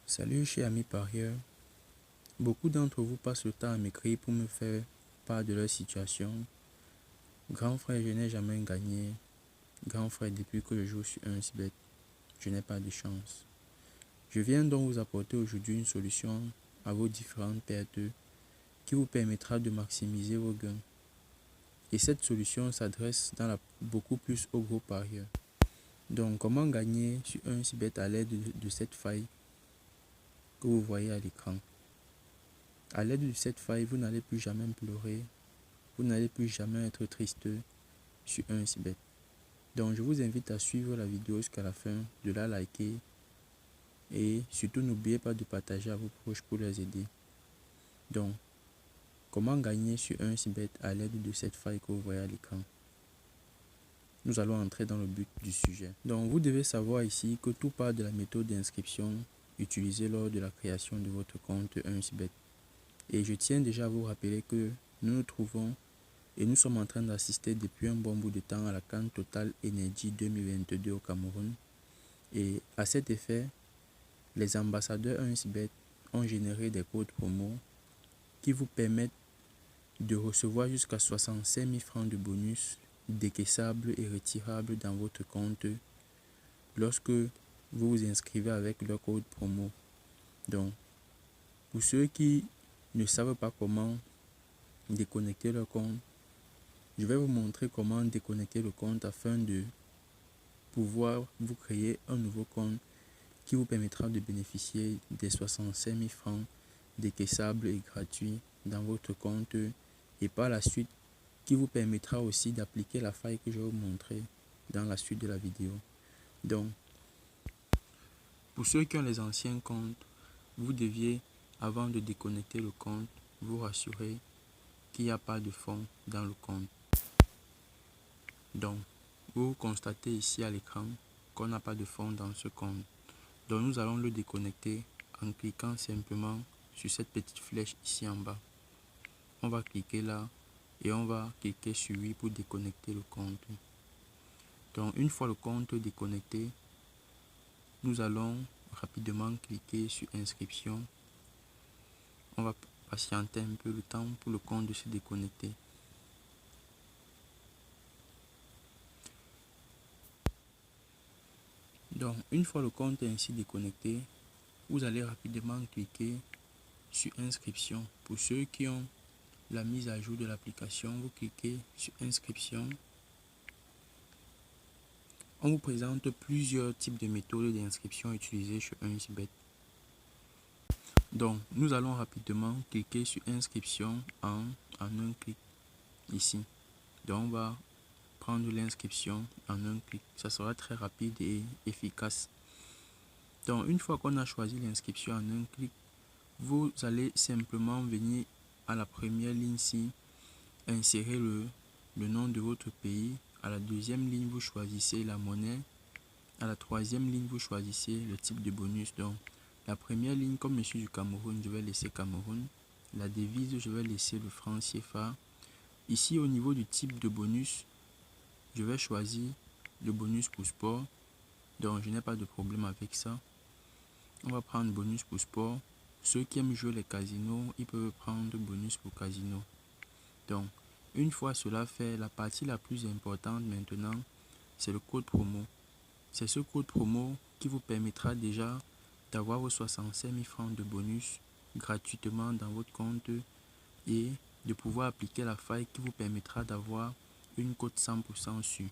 Salut chers amis parieurs, beaucoup d'entre vous passent le temps à m'écrire pour me faire part de leur situation. Grand frère, je n'ai jamais gagné. Grand frère, depuis que je joue sur 1xBet, je n'ai pas de chance. Je viens donc vous apporter aujourd'hui une solution à vos différentes pertes qui vous permettra de maximiser vos gains. Et cette solution s'adresse beaucoup plus aux gros parieurs. Donc, comment gagner sur 1xBet à l'aide de cette faille que vous voyez à l'écran. À l'aide de cette faille, vous n'allez plus jamais pleurer, vous n'allez plus jamais être triste sur 1xBet. Donc je vous invite à suivre la vidéo jusqu'à la fin, de la liker et surtout n'oubliez pas de partager à vos proches pour les aider. Donc, comment gagner sur 1xBet à l'aide de cette faille que vous voyez à l'écran? Nous allons entrer dans le but du sujet. Donc vous devez savoir ici que tout part de la méthode d'inscription utilisée lors de la création de votre compte 1xBet. Et je tiens déjà à vous rappeler que nous nous trouvons et nous sommes en train d'assister depuis un bon bout de temps à la CAN Total Energy 2022 au Cameroun. Et à cet effet, les ambassadeurs 1xBet ont généré des codes promo qui vous permettent de recevoir jusqu'à 65 000 francs de bonus décaissables et retirables dans votre compte lorsque vous vous inscrivez avec leur code promo. Donc, pour ceux qui ne savent pas comment déconnecter leur compte, je vais vous montrer comment déconnecter le compte afin de pouvoir vous créer un nouveau compte qui vous permettra de bénéficier des 65 000 francs décaissables et gratuits dans votre compte et par la suite qui vous permettra aussi d'appliquer la faille que je vais vous montrer dans la suite de la vidéo. Donc, pour ceux qui ont les anciens comptes, vous deviez, avant de déconnecter le compte, vous rassurer qu'il n'y a pas de fonds dans le compte. Donc, vous constatez ici à l'écran qu'on n'a pas de fonds dans ce compte. Donc, nous allons le déconnecter en cliquant simplement sur cette petite flèche ici en bas. On va cliquer là et on va cliquer sur oui pour déconnecter le compte. Donc, une fois le compte déconnecté, nous allons rapidement cliquer sur inscription. On va patienter un peu le temps pour le compte de se déconnecter. Donc, une fois le compte est ainsi déconnecté, vous allez rapidement cliquer sur inscription. Pour ceux qui ont la mise à jour de l'application, vous cliquez sur inscription. On vous présente plusieurs types de méthodes d'inscription utilisées sur 1xBet. Donc, nous allons rapidement cliquer sur inscription en un clic ici. Donc, on va prendre l'inscription en un clic. Ça sera très rapide et efficace. Donc, une fois qu'on a choisi l'inscription en un clic, vous allez simplement venir à la première ligne ici, insérer le nom de votre pays. À la deuxième ligne, vous choisissez la monnaie. À la troisième ligne, vous choisissez le type de bonus. Donc, la première ligne, comme je suis du Cameroun, je vais laisser Cameroun. La devise, je vais laisser le franc CFA. Ici, au niveau du type de bonus, je vais choisir le bonus pour sport. Donc, je n'ai pas de problème avec ça. On va prendre bonus pour sport. Ceux qui aiment jouer les casinos, ils peuvent prendre bonus pour casino. Donc, une fois cela fait, la partie la plus importante maintenant, c'est le code promo. C'est ce code promo qui vous permettra déjà d'avoir vos 65 000 francs de bonus gratuitement dans votre compte et de pouvoir appliquer la faille qui vous permettra d'avoir une cote 100% sûre.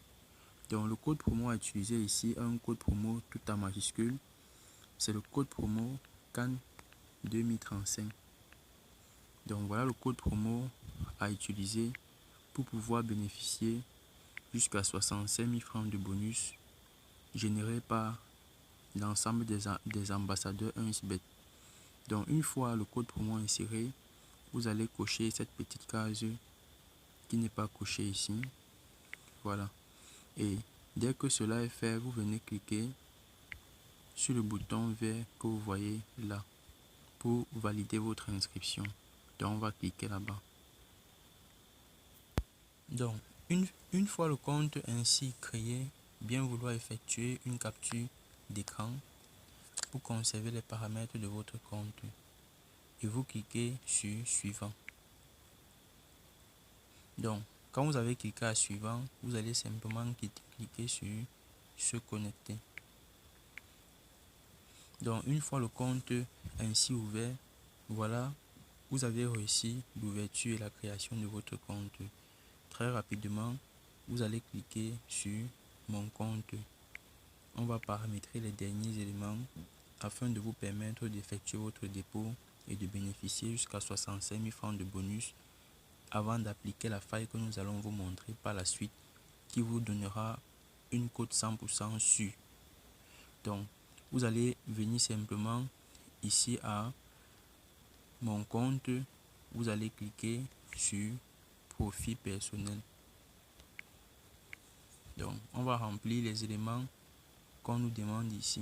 Donc, le code promo à utiliser ici, un code promo tout en majuscule, c'est le code promo CAN 2035. Donc voilà le code promo à utiliser pour pouvoir bénéficier jusqu'à 65 000 francs de bonus générés par l'ensemble des ambassadeurs 1xBet. Donc une fois le code promo inséré, vous allez cocher cette petite case qui n'est pas cochée ici. Voilà. Et dès que cela est fait, vous venez cliquer sur le bouton vert que vous voyez là pour valider votre inscription. Donc on va cliquer là-bas. Donc une fois le compte ainsi créé, bien vouloir effectuer une capture d'écran pour conserver les paramètres de votre compte et vous cliquez sur suivant. Donc, quand vous avez cliqué à suivant, vous allez simplement cliquer sur se connecter. Donc, une fois le compte ainsi ouvert, voilà, vous avez réussi l'ouverture et la création de votre compte. Très rapidement, vous allez cliquer sur mon compte. On va paramétrer les derniers éléments afin de vous permettre d'effectuer votre dépôt et de bénéficier jusqu'à 65 000 francs de bonus avant d'appliquer la faille que nous allons vous montrer par la suite qui vous donnera une cote 100% sûre. Donc, vous allez venir simplement ici à mon compte, vous allez cliquer sur profil personnel. Donc, on va remplir les éléments qu'on nous demande ici.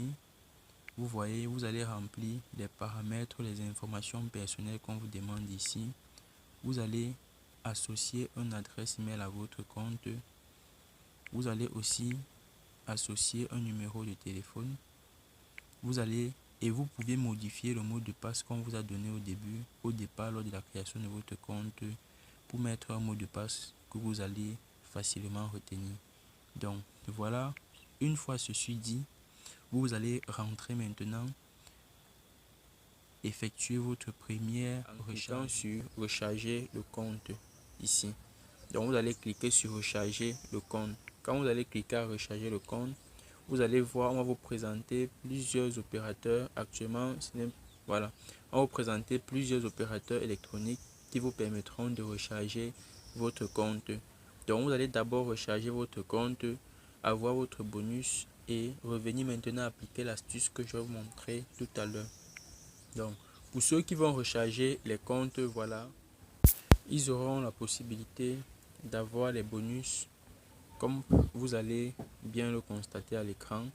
Vous voyez, vous allez remplir les paramètres, les informations personnelles qu'on vous demande ici. Vous allez associer une adresse email à votre compte. Vous allez aussi associer un numéro de téléphone. Vous pouvez modifier le mot de passe qu'on vous a donné au départ lors de la création de votre compte pour mettre un mot de passe que vous allez facilement retenir. Donc voilà, une fois ceci dit, vous allez rentrer maintenant, effectuer votre première recharge sur recharger le compte ici. Donc vous allez cliquer sur recharger le compte. Quand vous allez cliquer à recharger le compte, vous allez voir, on va vous présenter plusieurs opérateurs. Actuellement, voilà, on va vous présenter plusieurs opérateurs électroniques qui vous permettront de recharger votre compte. Donc vous allez d'abord recharger votre compte, avoir votre bonus et revenir maintenant appliquer l'astuce que je vais vous montrer tout à l'heure. Donc pour ceux qui vont recharger les comptes, voilà, ils auront la possibilité d'avoir les bonus comme vous allez bien le constater à l'écran.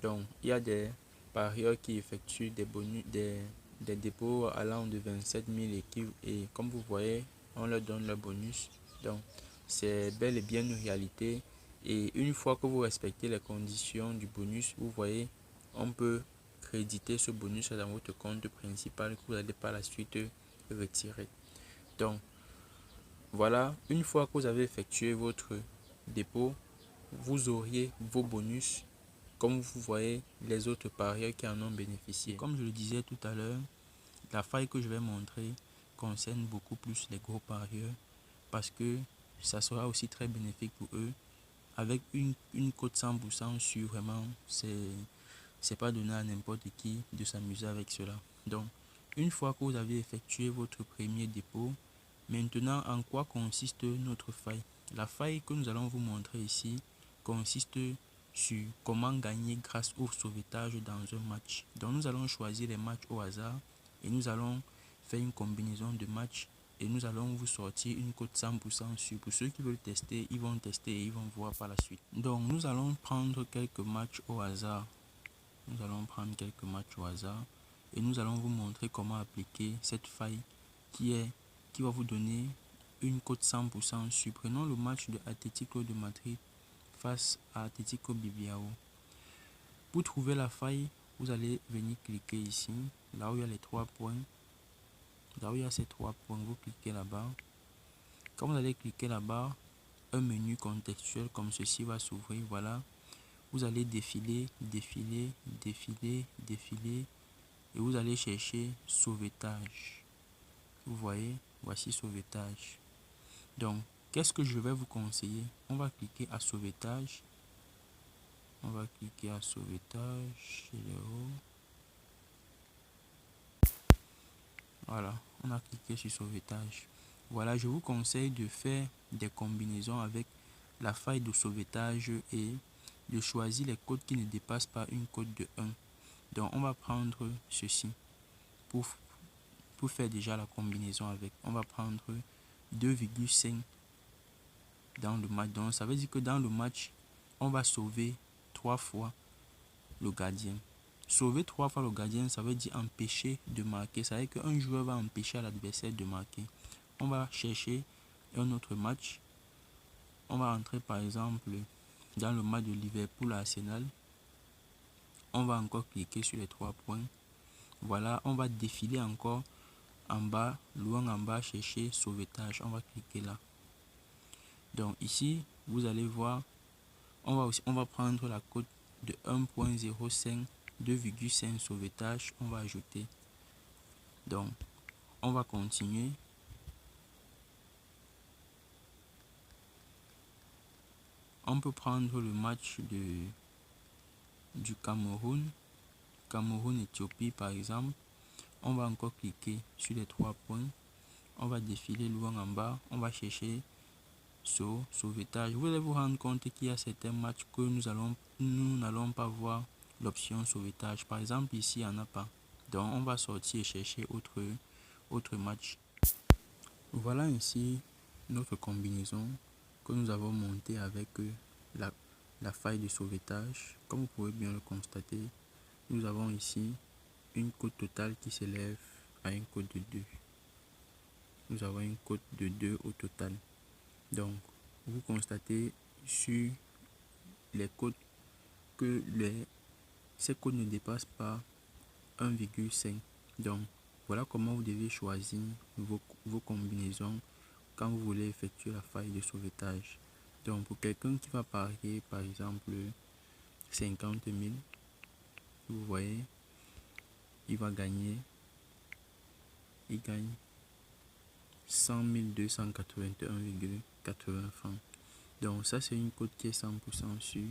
Donc il y a des parieurs qui effectuent des bonus, des dépôts allant de 27 000 et comme vous voyez, on leur donne le bonus. Donc c'est bel et bien une réalité. Et une fois que vous respectez les conditions du bonus, vous voyez, on peut créditer ce bonus dans votre compte principal que vous allez par la suite retirer. Donc voilà, une fois que vous avez effectué votre dépôt, vous auriez vos bonus. Comme vous voyez, les autres parieurs qui en ont bénéficié. Comme je le disais tout à l'heure, la faille que je vais montrer concerne beaucoup plus les gros parieurs parce que ça sera aussi très bénéfique pour eux. Avec une cote 100% sur vraiment, c'est pas donné à n'importe qui de s'amuser avec cela. Donc, une fois que vous avez effectué votre premier dépôt, maintenant, en quoi consiste notre faille? La faille que nous allons vous montrer ici consiste sur comment gagner grâce au sauvetage dans un match. Donc nous allons choisir les matchs au hasard et nous allons faire une combinaison de matchs et nous allons vous sortir une cote 100% sûre. Pour ceux qui veulent tester, ils vont tester et ils vont voir par la suite. Donc nous allons prendre quelques matchs au hasard. Nous allons prendre quelques matchs au hasard et nous allons vous montrer comment appliquer cette faille qui va vous donner une cote 100% sûre. Prenons le match de Atlético de Madrid face à Atlético Bilbao. Pour trouver la faille, vous allez venir cliquer ici, là où il y a les 3 points. Là où il y a ces 3 points, vous cliquez là-bas. Quand vous allez cliquer là-bas, un menu contextuel comme ceci va s'ouvrir. Voilà, vous allez défiler, défiler, défiler, défiler et vous allez chercher sauvetage. Vous voyez, voici sauvetage. Donc, qu'est-ce que je vais vous conseiller? On va cliquer à sauvetage. On va cliquer à sauvetage chez les hauts. Voilà, on a cliqué sur sauvetage. Voilà, je vous conseille de faire des combinaisons avec la faille de sauvetage et de choisir les codes qui ne dépassent pas une cote de 1. Donc, on va prendre ceci pour faire déjà la combinaison avec. On va prendre 2,5 dans le match. Donc, ça veut dire que dans le match, on va sauver 3 fois le gardien. Sauver 3 fois le gardien, ça veut dire empêcher de marquer. Ça veut dire qu'un joueur va empêcher l'adversaire de marquer. On va chercher un autre match. On va entrer par exemple dans le match de Liverpool à Arsenal. on va encore cliquer sur les 3 points. Voilà, on va défiler encore en bas, loin en bas, chercher sauvetage. On va cliquer là. Donc ici, vous allez voir, on va prendre la cote de 1.05, 2,5 sauvetage. On va ajouter. Donc, on va continuer. On peut prendre le match du Cameroun. Cameroun-Éthiopie par exemple. On va encore cliquer sur les 3 points. On va défiler loin en bas. On va chercher sauvetage. Vous allez vous rendre compte qu'il y a certains matchs que nous n'allons pas voir l'option sauvetage. Par exemple, ici, il n'y en a pas. Donc, on va sortir et chercher autre match. Voilà ainsi notre combinaison que nous avons montée avec la faille de sauvetage. Comme vous pouvez bien le constater, nous avons ici une cote totale qui s'élève à une cote de 2. Nous avons une cote de 2 au total. Donc, vous constatez sur les codes que ces codes ne dépassent pas 1,5. Donc, voilà comment vous devez choisir vos combinaisons quand vous voulez effectuer la faille de sauvetage. Donc, pour quelqu'un qui va parier, par exemple, 50 000, vous voyez, il gagne 100 281,80 francs. Donc, ça, c'est une cote qui est 100% sûre.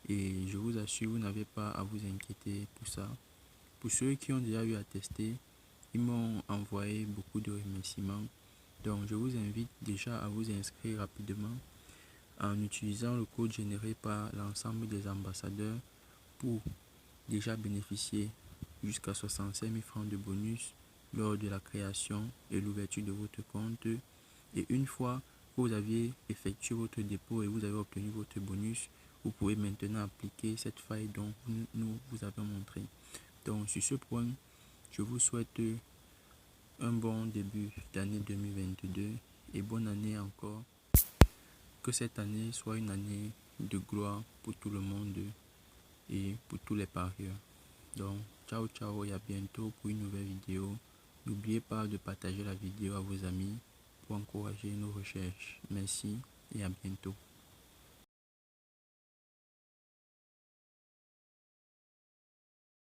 Et je vous assure, vous n'avez pas à vous inquiéter pour ça. Pour ceux qui ont déjà eu à tester, ils m'ont envoyé beaucoup de remerciements. Donc, je vous invite déjà à vous inscrire rapidement en utilisant le code généré par l'ensemble des ambassadeurs pour déjà bénéficier jusqu'à 65 000 francs de bonus lors de la création et l'ouverture de votre compte. Et une fois que vous aviez effectué votre dépôt et vous avez obtenu votre bonus, vous pouvez maintenant appliquer cette faille dont nous vous avons montré. Donc sur ce point, je vous souhaite un bon début d'année 2022 et bonne année encore. Que cette année soit une année de gloire pour tout le monde et pour tous les parieurs. Donc ciao ciao et à bientôt pour une nouvelle vidéo. N'oubliez pas de partager la vidéo à vos amis pour encourager nos recherches. Merci et à bientôt.